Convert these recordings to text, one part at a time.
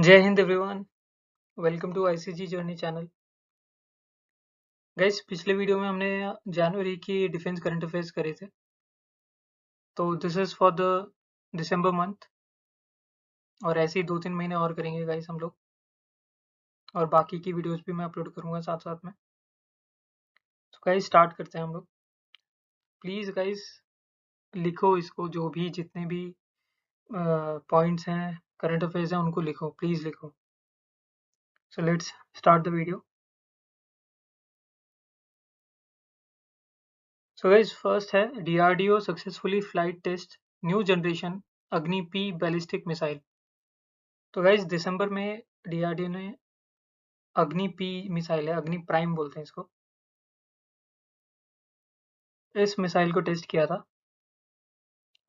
जय हिंद everyone. Welcome to ICG journey channel. Guys, पिछले वीडियो में हमने जनवरी की डिफेंस करंट अफेयर्स करे थे, तो this is for the December month और ऐसे ही 2-3 महीने और करेंगे गाइस हम लोग, और बाकी की वीडियोस भी मैं अपलोड करूंगा साथ साथ में। तो गाइस स्टार्ट करते हैं हम लोग। प्लीज़ गाइस लिखो इसको, जो भी जितने भी पॉइंट्स हैं करंट अफेयर्स हैं उनको लिखो, प्लीज़ लिखो। So let's start the video. So guys first है DRDO successfully flight test new generation Agni P ballistic missile. तो गाइस दिसंबर में डीआरडीओ ने अग्नि पी मिसाइल है, अग्नि प्राइम बोलते हैं इसको, इस मिसाइल को टेस्ट किया था।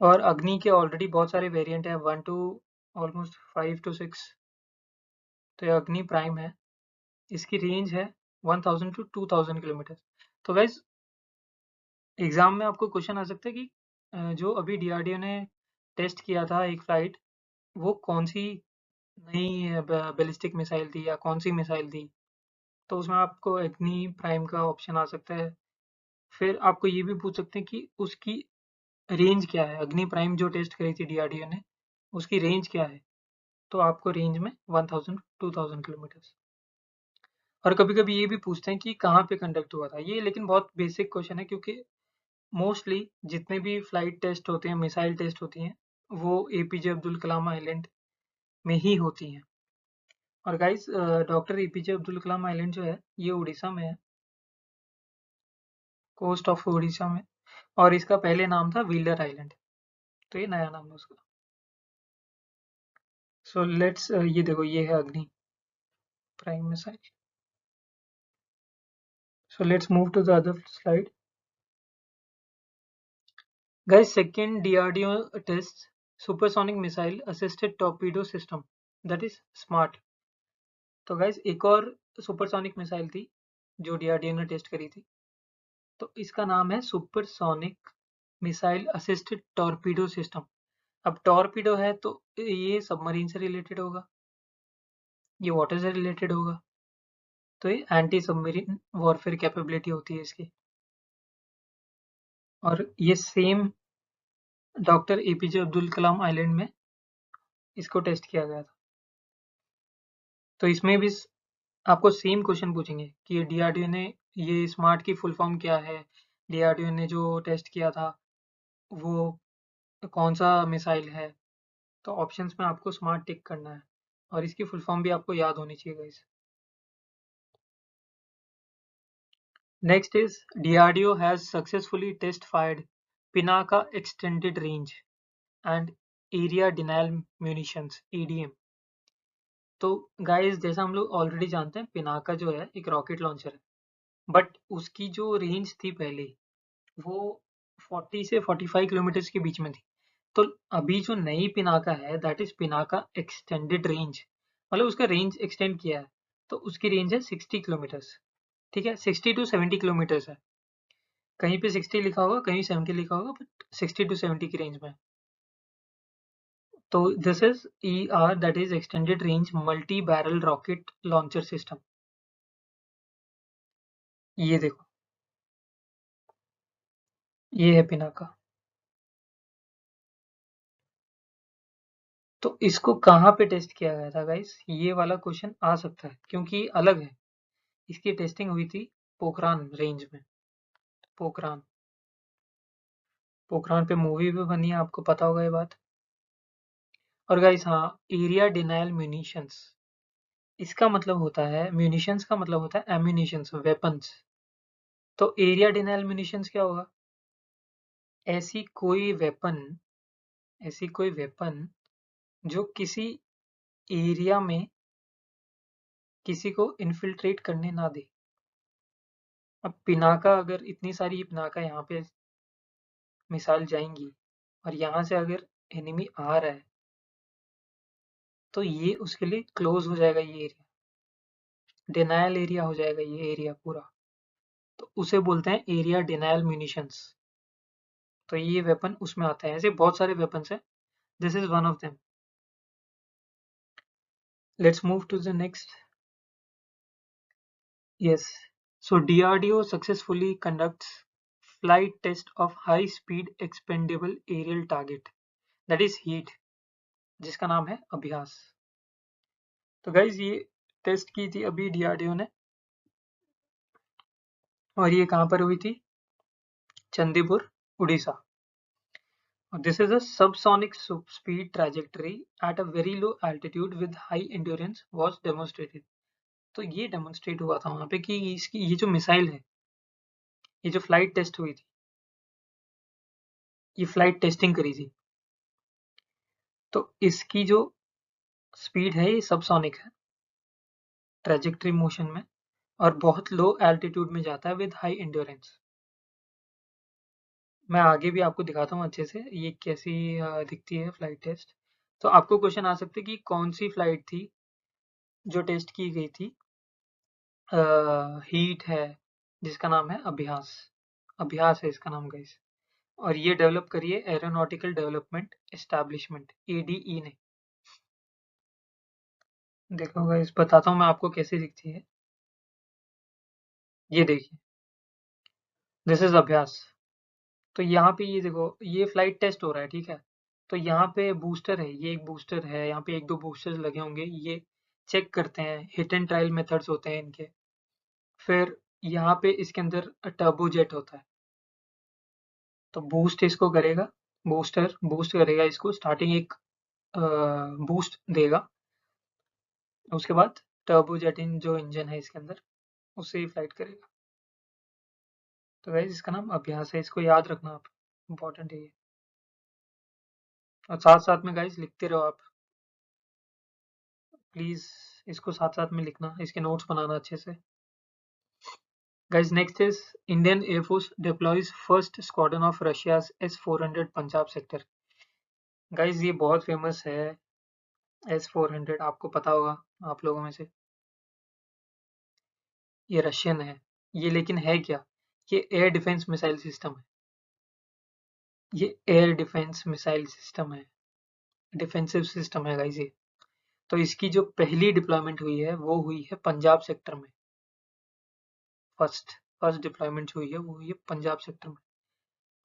और अग्नि के ऑलरेडी बहुत सारे वेरिएंट हैं, 1 टू ऑलमोस्ट 5 टू 6। तो ये अग्नि प्राइम है, इसकी रेंज है 1000 टू 2000 किलोमीटर। तो गाइस एग्जाम में आपको क्वेश्चन आ सकता है कि जो अभी डीआरडीओ ने टेस्ट किया था एक फ्लाइट, वो कौन सी नई बैलिस्टिक मिसाइल थी या कौन सी मिसाइल थी। तो उसमें आपको अग्नि प्राइम का ऑप्शन आ सकता है। फिर आपको ये भी पूछ सकते हैं कि उसकी रेंज क्या है, अग्नि प्राइम जो टेस्ट करी थी डीआरडीओ ने, उसकी रेंज क्या है। तो आपको रेंज में 1000 2000 किलोमीटर। और कभी कभी ये भी पूछते हैं कि कहाँ पे कंडक्ट हुआ था ये, लेकिन बहुत बेसिक क्वेश्चन है, क्योंकि मोस्टली जितने भी फ्लाइट टेस्ट होते हैं, मिसाइल टेस्ट होती हैं, वो एपीजे अब्दुल कलाम आइलैंड में ही होती हैं। और guys doctor APJ Abdul Kalam island जो है ये उड़ीसा में है, कोस्ट ऑफ उड़ीसा में। और इसका पहले नाम था व्हीलर आइलैंड, तो ये नया नाम है उसका। सो लेट्स ये देखो, ये है अग्नि prime missile. So let's move to the other slide. Guys, second DRDO tests supersonic missile assisted torpedo system, that is SMART. तो guys एक और सुपरसोनिक मिसाइल थी जो डीआरडीओ ने टेस्ट करी थी, तो इसका नाम है supersonic missile assisted torpedo system. अब टॉर्पीडो है तो ये सबमरीन से रिलेटेड होगा, ये वाटर से रिलेटेड होगा, तो ये एंटी सबमरीन वॉरफेयर कैपेबिलिटी होती है इसकी। और ये same doctor APJ Abdul Kalam island में इसको टेस्ट किया गया था। तो इसमें भी आपको सेम क्वेश्चन पूछेंगे कि डीआरडीओ ने ये स्मार्ट की फुल फॉर्म क्या है, डीआरडीओ ने जो टेस्ट किया था वो कौन सा मिसाइल है। तो ऑप्शंस में आपको स्मार्ट टिक करना है, और इसकी फुल फॉर्म भी आपको याद होनी चाहिए guys. Next is DRDO has successfully test fired Pinaka extended range and area denial munitions EDM. तो गाइस जैसा हम लोग ऑलरेडी जानते हैं, पिनाका जो है एक रॉकेट लॉन्चर है, बट उसकी जो रेंज थी पहले वो 40 से 45 किलोमीटर के बीच में थी। तो अभी जो नई पिनाका है that is Pinaka extended range, मतलब उसका रेंज एक्सटेंड किया है, तो उसकी रेंज है 60 किलोमीटर्स। ठीक है, 60 टू 70 किलोमीटर्स है, कहीं पे 60 लिखा होगा कहीं 70 लिखा होगा, बट 60 टू 70 की रेंज में है। तो this is ER, that is extended range multi barrel rocket launcher system. ये देखो, ये है पिनाका। तो इसको कहाँ पे टेस्ट किया गया था गाइस, ये वाला क्वेश्चन आ सकता है क्योंकि अलग है। इसकी टेस्टिंग हुई थी पोखरान रेंज में। पोखरान, पोखरान पे मूवी भी बनी है, आपको पता होगा ये बात। और गाइस हाँ, एरिया डिनायल म्यूनिशंस, इसका मतलब होता है, म्यूनिशंस का मतलब होता है एम्यूनिशंस, वेपन्स। तो एरिया डिनायल म्यूनिशंस क्या होगा, ऐसी कोई वेपन, ऐसी कोई वेपन जो किसी एरिया में किसी को इन्फिल्ट्रेट करने ना दे। अब पिनाका, अगर इतनी सारी पिनाका यहाँ पे मिसाइल जाएंगी और यहाँ से अगर एनिमी आ रहा है, तो ये उसके लिए क्लोज हो जाएगा, ये एरिया डिनायल एरिया हो जाएगा, ये एरिया पूरा। तो उसे बोलते हैं एरिया डिनायल म्यूनिशंस। तो ये वेपन उसमें आता है, ऐसे बहुत सारे वेपन्स हैं, this is one of them. Let's move to the next. Yes. So DRDO successfully conducts flight test of high speed expendable aerial target, that is HEAT, जिसका नाम है अभ्यास. तो गाइज ये टेस्ट की थी अभी DRDO ने, और ये कहाँ पर हुई थी? Chandipur, Orissa. This is a subsonic speed trajectory at a very low altitude with high endurance was demonstrated. तो ये डेमोन्स्ट्रेट हुआ था वहां पे कि इसकी ये जो मिसाइल है, ये जो फ्लाइट टेस्ट हुई थी, ये फ्लाइट टेस्टिंग करी थी, तो इसकी जो स्पीड है ये सबसोनिक है ट्रेजेक्टरी मोशन में, और बहुत लो एल्टीट्यूड में जाता है विद हाई एंड्योरेंस. मैं आगे भी आपको दिखाता हूँ अच्छे से ये कैसी दिखती है फ्लाइट टेस्ट. तो आपको क्वेश्चन आ सकते कि कौन सी फ्लाइट थी जो टेस्ट की गई थी. हीट है जिसका नाम है अभ्यास. अभ्यास है इसका नाम गाइस. और ये डेवलप करी है एरोनॉटिकल डेवलपमेंट एस्टैब्लिशमेंट एडीई ने. देखो गाइस बताता हूँ मैं आपको कैसे दिखती है. ये देखिए, दिस इज अभ्यास. तो यहाँ पे ये देखो ये फ्लाइट टेस्ट हो रहा है, ठीक है. तो यहाँ पे बूस्टर है, ये एक बूस्टर है, यहाँ पे एक दो बूस्टर्स लगे होंगे, ये चेक करते हैं, हिट एंड ट्रायल मेथड्स होते हैं इनके. फिर यहाँ पे इसके अंदर टर्बो जेट होता है, तो बूस्ट इसको करेगा, बूस्टर बूस्ट करेगा इसको, स्टार्टिंग एक बूस्ट देगा, उसके बाद टर्बो जेट जो इंजन है इसके अंदर उससे ही फ्लाइट करेगा. तो गाइस इसका नाम अभ्यास है, इसको याद रखना आप, इम्पोर्टेंट है ये. और साथ साथ में गाइस लिखते रहो आप, प्लीज इसको साथ साथ में लिखना, इसके नोट्स बनाना अच्छे से. Guys next is Indian air force deploys first squadron of Russia's S-400 Punjab sector. Guys ये बहुत फेमस है S-400, आपको पता होगा आप लोगों में से. ये रशियन है, ये लेकिन है क्या? ये एयर डिफेंस मिसाइल सिस्टम है. ये एयर डिफेंस मिसाइल सिस्टम है, डिफेंसिव सिस्टम है गाइस ये. तो इसकी जो पहली डिप्लॉयमेंट हुई है वो हुई है पंजाब सेक्टर में. फर्स्ट फर्स्ट डिप्लॉयमेंट हुई है वो हुई है पंजाब सेक्टर में.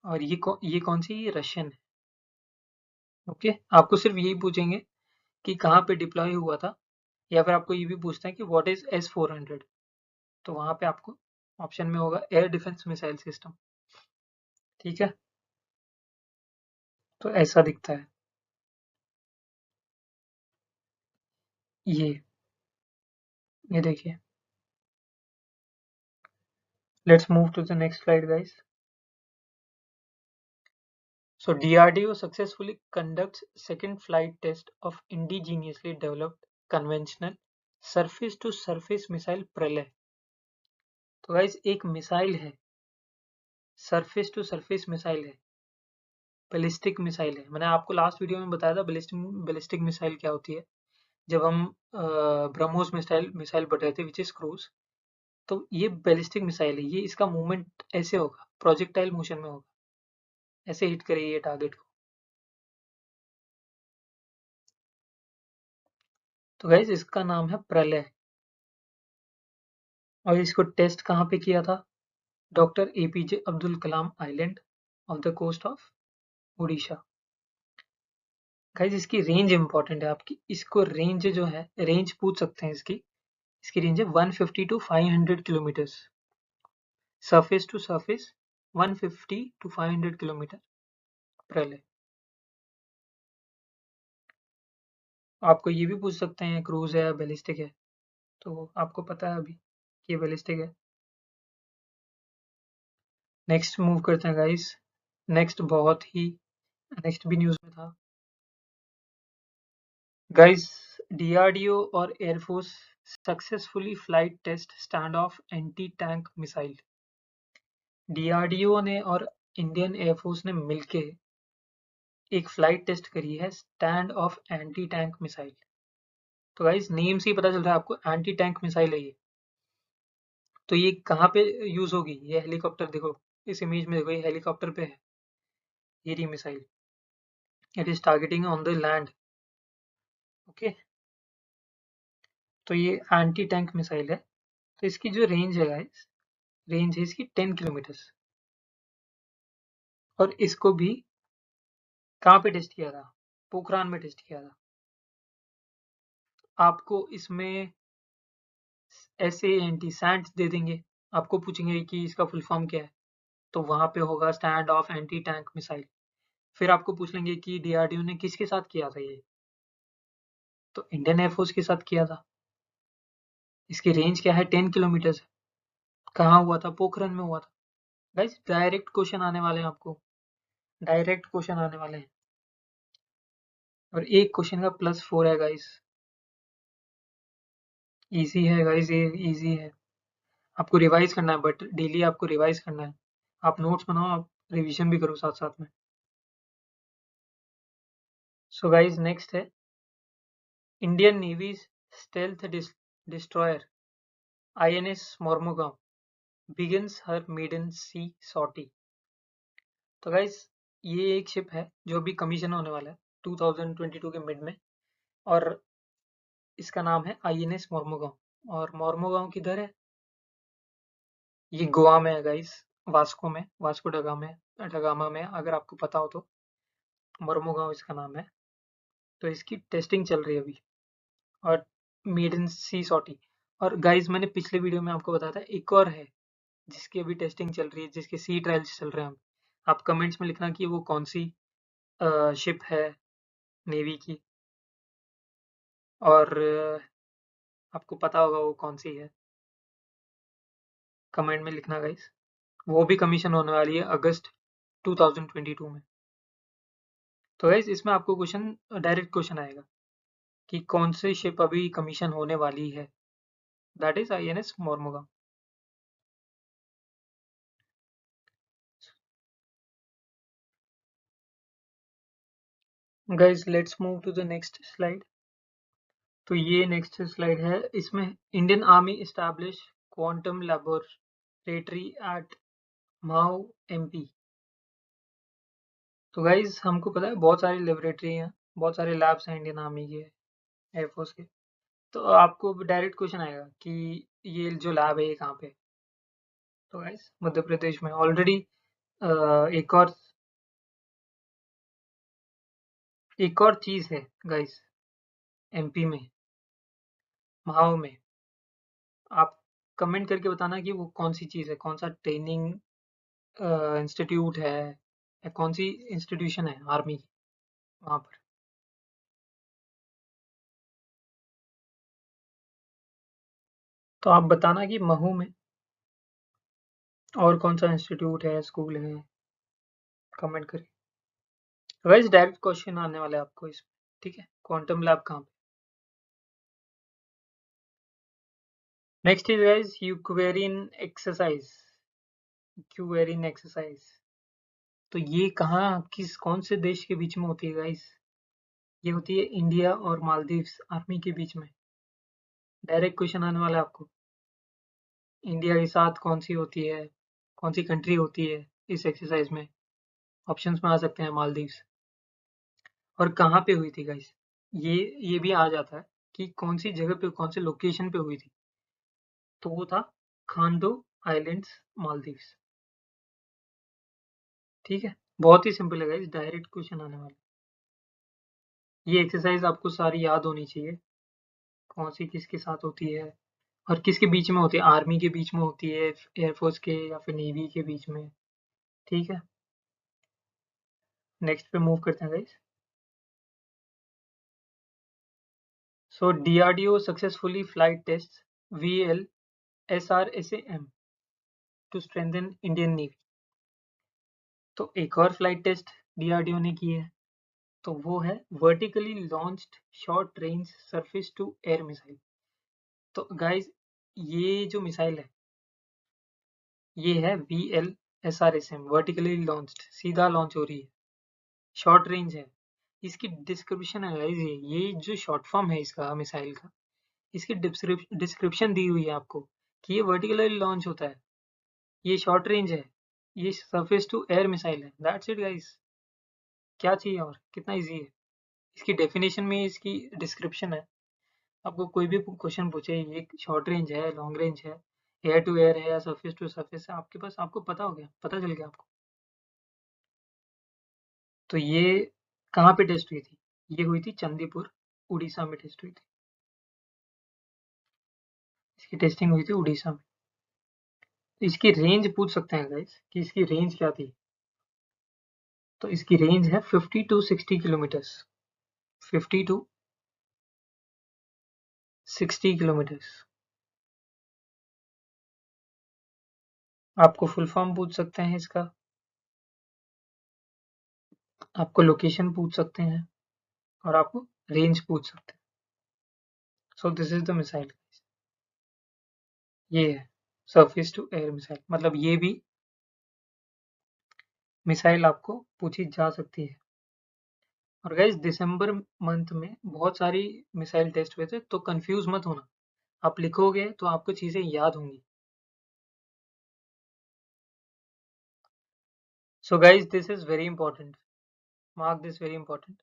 और ये कौन सी? ये रशियन है. ओके, आपको सिर्फ यही पूछेंगे कि कहाँ पे डिप्लॉय हुआ था, या फिर आपको ये भी पूछते हैं कि व्हाट इज S-400. तो वहां पे आपको ऑप्शन में होगा एयर डिफेंस मिसाइल सिस्टम. ठीक है, तो ऐसा दिखता है ये देखिए. Let's move to the next slide guys. So DRDO successfully conducts second flight test of indigenously developed conventional surface to surface missile प्रलय. तो गाइस एक मिसाइल है, सरफेस टू सरफेस मिसाइल है, बैलिस्टिक मिसाइल है. मैंने आपको लास्ट वीडियो में बताया था बैलिस्टिक मिसाइल क्या होती है, जब हम ब्रह्मोस मिसाइल मिसाइल बढ़ रहे थे विच इज क्रूज. तो ये बैलिस्टिक मिसाइल है, ये इसका मूवमेंट ऐसे होगा, प्रोजेक्टाइल मोशन में होगा, ऐसे हिट करेगी ये टारगेट को. तो गाइस इसका नाम है प्रलय. और इसको टेस्ट कहाँ पे किया था? Doctor APJ Abdul Kalam island off the coast of Orissa. Guys इसकी रेंज इंपॉर्टेंट है आपकी, इसको रेंज जो है, रेंज पूछ सकते हैं इसकी रेंज है 150 to 500 kilometres. Surface to surface 150 to 500 kilometre Pralay. आपको ये भी पूछ सकते हैं क्रूज है या बैलिस्टिक है, तो आपको पता है अभी कि ये बैलिस्टिक है. नेक्स्ट मूव करते हैं गाइस. नेक्स्ट बहुत ही नेक्स्ट भी न्यूज में था गाइस. DRDO और air force successfully flight test standoff anti tank missile. DRDO ने और इंडियन एयरफोर्स ने मिलके एक फ्लाइट टेस्ट करी है stand of anti tank missile. तो गाइस नेम से ही पता चल रहा है आपको, एंटी टैंक मिसाइल है ये. तो ये कहाँ पे यूज होगी? ये हेलीकॉप्टर, देखो इस इमेज में देखो, ये हेलीकॉप्टर पे है ये रही missile. It is targeting on the land. Okay, तो ये एंटी टैंक मिसाइल है। तो इसकी जो रेंज है गाइस, रेंज है इसकी 10 किलोमीटर। और इसको भी कहाँ पे टेस्ट किया था? पोखरान में टेस्ट किया था। आपको इसमें SANT सैंट दे देंगे। आपको पूछेंगे कि इसका फुल फॉर्म क्या है, तो वहां पे होगा stand of anti tank missile. फिर आपको पूछ लेंगे कि DRDO ने किसके साथ किया था ये, तो इंडियन एयरफोर्स के साथ किया था। इसकी रेंज क्या है? 10 किलोमीटर है। कहाँ हुआ था? पोखरन में हुआ था। गाइस डायरेक्ट क्वेश्चन आने वाले हैं आपको, डायरेक्ट क्वेश्चन आने वाले हैं। और एक क्वेश्चन का +4 है गाइस। इजी है गाइस, ये इजी है। आपको रिवाइज करना है, बट डेली आपको रिवाइज करना है। आप नोट्स बनाओ, आप रिवीजन भी करो साथ साथ में। सो गाइस नेक्स्ट है Indian navy's stealth destroyer INS Mormugao begins her maiden sea sortie। तो गाइस ये एक शिप है जो अभी कमीशन होने वाला है 2022 के मिड में, और इसका नाम है INS मोर्मुगांव। और मोर्मुगांव किधर है? ये गोवा में है गाइस, वास्को में, वास्को डगामा में, अगर आपको पता हो तो। मोर्मुगांव इसका नाम है। तो इसकी टेस्टिंग चल रही है अभी, और मेडन सी सॉटी। और गाइस मैंने पिछले वीडियो में आपको बताया था एक और है जिसकी अभी टेस्टिंग चल रही है, जिसके सी ट्रायल्स चल रहे हैं। आप कमेंट्स में लिखना कि वो कौन सी शिप है नेवी की, और आपको पता होगा वो कौन सी है, कमेंट में लिखना गाइस। वो भी कमीशन होने वाली है अगस्त 2022 में। तो गाइस इसमें आपको क्वेश्चन, डायरेक्ट क्वेश्चन आएगा कि कौन सी शिप अभी कमीशन होने वाली है। That is INS Mormugao. Guys let's move to the next slide. तो ये नेक्स्ट स्लाइड है, इसमें Indian Army establish quantum laboratory at Mhow MP। तो गाइज हमको पता है बहुत सारी लेबोरेटरी हैं, बहुत सारे लैब्स हैं इंडियन आर्मी के, एयरफोर्स के। तो आपको डायरेक्ट क्वेश्चन आएगा कि ये जो लैब है ये कहाँ पे? तो गाइज मध्य प्रदेश में ऑलरेडी एक और चीज है गाइज, MP में, माओ में। आप कमेंट करके बताना कि वो कौन सी चीज है, कौन सा ट्रेनिंग इंस्टीट्यूट है, या कौन सी इंस्टीट्यूशन है आर्मी की वहां पर। तो आप बताना कि महू में और कौन सा इंस्टीट्यूट है, स्कूल है, कमेंट करके। वैसे डायरेक्ट क्वेश्चन आने वाला है आपको इसमें, ठीक है? क्वांटम लैब कहाँ पे? Next is guys Ekuverin exercise. Ekuverin exercise, तो ये कहाँ, कौन से देश के बीच में होती है गाइस? ये होती है इंडिया और मालदीव्स आर्मी के बीच में। डायरेक्ट क्वेश्चन आने वाला है आपको, इंडिया के साथ कौन सी होती है, कौन सी कंट्री होती है इस एक्सरसाइज में? ऑप्शंस में आ सकते हैं मालदीव्स। और कहाँ पे हुई थी गाइस? ये ये भी आ जाता है कि कौन सी जगह पे, कौन से लोकेशन पे हुई थी। तो वो था खांडो आइलैंड्स, मालदीव्स। ठीक है, बहुत ही सिंपल है गाइस, डायरेक्ट क्वेश्चन आने वाला। ये एक्सरसाइज आपको सारी याद होनी चाहिए, कौन सी किसके साथ होती है और किसके बीच में होती है, आर्मी के बीच में होती है, एयरफोर्स के या फिर नेवी के बीच में। ठीक है, नेक्स्ट पे मूव करते हैं guys. So DRDO successfully flight test VL SRSAM to strengthen Indian navy. तो एक और फ्लाइट टेस्ट DRDO ने की है, तो वो है vertically launched short range surface to air missile. तो गाइस ये जो मिसाइल है ये है VLSRSM, वर्टिकली लॉन्च्ड, सीधा लॉन्च हो रही है, शॉर्ट रेंज है। इसकी डिस्क्रिप्शन है गाइस, ये जो शॉर्ट फॉर्म है इसका मिसाइल का, इसकी डिस्क्रिप्शन दी हुई है आपको कि ये वर्टिकली लॉन्च होता है, ये शॉर्ट रेंज है, ये सरफेस टू एयर मिसाइल है। दैट्स इट गाइस, क्या चाहिए और, कितना इजी है। इसकी डेफिनेशन में इसकी डिस्क्रिप्शन है, आपको कोई भी क्वेश्चन पूछे, ये शॉर्ट रेंज है, लॉन्ग रेंज है, एयर टू एयर है या सरफेस टू सरफेस है, आपके पास आपको पता हो गया, पता चल गया आपको। तो ये कहाँ पे टेस्ट हुई थी? ये हुई थी चंदीपुर, उड़ीसा में टेस्ट हुई थी। इसकी टेस्टिंग हुई थी उड़ीसा में। तो इसकी रेंज पूछ सकते हैं गाइस कि इसकी रेंज क्या थी। तो इसकी रेंज है 50 टू 60 किलोमीटर्स। 50 to 60 kilometres. आपको फुल फॉर्म पूछ सकते हैं इसका, आपको लोकेशन पूछ सकते हैं, और आपको रेंज पूछ सकते हैं। So this is the missile. ये है सरफेस टू एयर मिसाइल, मतलब ये भी मिसाइल आपको पूछी जा सकती है। और गाइस दिसंबर मंथ में बहुत सारी मिसाइल टेस्ट हुए थे, तो कंफ्यूज मत होना। आप लिखोगे तो आपको चीजें याद होंगी। So guys, this is very important. Mark this very important.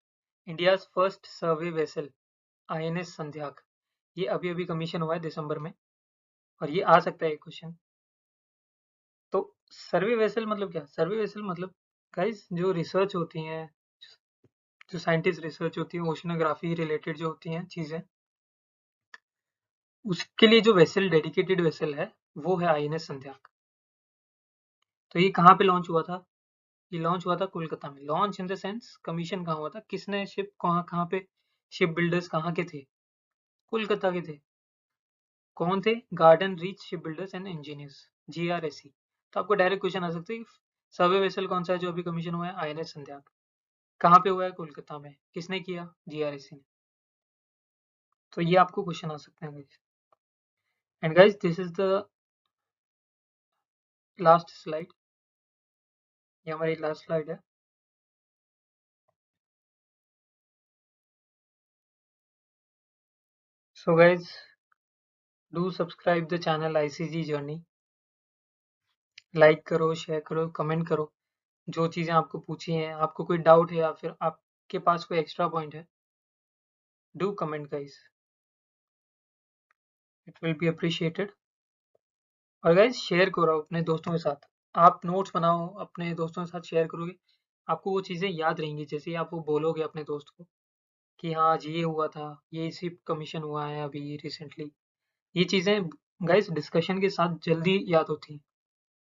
India's first survey vessel INS संध्याक, ये अभी अभी कमीशन हुआ है दिसंबर में, और ये आ सकता है क्वेश्चन। तो सर्वे वेसल मतलब क्या? सर्वे वेसल मतलब गाइस जो रिसर्च होती हैं, जो साइंटिस्ट रिसर्च होती है, ओशनोग्राफी रिलेटेड जो होती हैं चीजें, उसके लिए जो वेसल, डेडिकेटेड वेसल है, वो है INS संध्याक। तो ये कहाँ पे लॉन्च हुआ था? ये लॉन्च हुआ था कोलकाता में। Launch in the sense commission कहाँ हुआ था, किसने शिप कहाँ कहाँ पे, शिप बिल्डर्स कहाँ के थे? कोलकाता के थे। कौन थे? Garden reach ship builders and engineers, GRSE। तो आपको डायरेक्ट क्वेश्चन आ सकते हैं, सर्वे वेसल कौन सा है जो अभी कमीशन हुआ है? INS संध्याक। कहाँ पे हुआ है? कोलकाता में। किसने किया? GRSE ने। तो ये आपको क्वेश्चन आ सकते हैं guys. And guys this is the last slide, ये हमारी लास्ट स्लाइड है। So guys do subscribe the channel ICG journey. Like करो, शेयर करो, कमेंट करो। जो चीज़ें आपको पूछी हैं, आपको कोई डाउट है या फिर आपके पास कोई एक्स्ट्रा पॉइंट है, do comment guys, it will be appreciated. और गाइस शेयर करो अपने दोस्तों के साथ। आप नोट्स बनाओ, अपने दोस्तों के साथ शेयर करोगे, आपको वो चीज़ें याद रहेंगी। जैसे ही आप वो बोलोगे अपने दोस्त को कि हाँ आज ये हुआ था, ये इसी कमीशन हुआ है अभी रिसेंटली, ये चीज़ें गाइस डिस्कशन के साथ जल्दी याद होती हैं।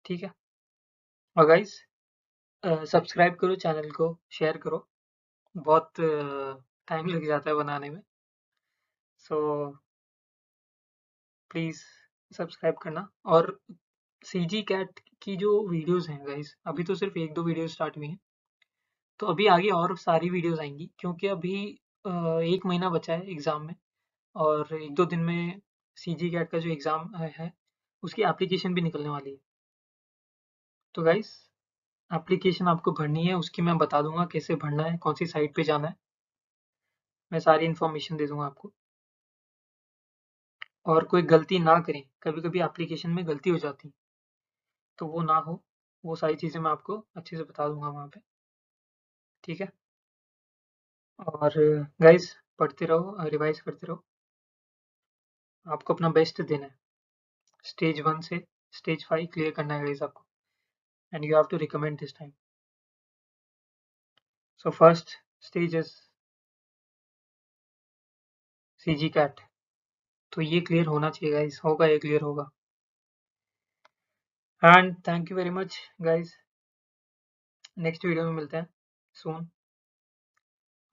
ठीक है। और गाइस सब्सक्राइब करो चैनल को, शेयर करो। बहुत टाइम लग जाता है बनाने में, सो प्लीज़ सब्सक्राइब करना। और सीजी कैट की जो वीडियोस हैं गाइस, अभी तो सिर्फ एक दो वीडियो स्टार्ट हुई हैं, तो अभी आगे और सारी वीडियोस आएंगी, क्योंकि अभी एक महीना बचा है एग्ज़ाम में, और एक दो दिन में सीजी कैट का जो एग्ज़ाम है, उसकी एप्लीकेशन भी निकलने वाली है। तो गाइस एप्लीकेशन आपको भरनी है, उसकी मैं बता दूंगा कैसे भरना है, कौन सी साइट पे जाना है, मैं सारी इन्फॉर्मेशन दे दूंगा आपको। और कोई गलती ना करें, कभी कभी एप्लीकेशन में गलती हो जाती है, तो वो ना हो, वो सारी चीज़ें मैं आपको अच्छे से बता दूंगा वहाँ पे। ठीक है। और गाइस पढ़ते रहो, रिवाइज करते रहो, आपको अपना बेस्ट देना है। स्टेज 1 से स्टेज 5 क्लियर करना है गाइस आपको, and you have to recommend this time. So first stage is CG CAT, तो ये क्लियर होना चाहिए गाइस, होगा, ये क्लियर होगा। And thank you very much guys, next video में मिलते हैं soon.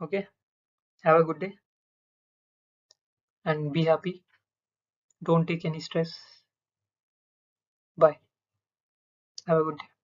Okay, have a good day and be happy, don't take any stress, bye, have a good day.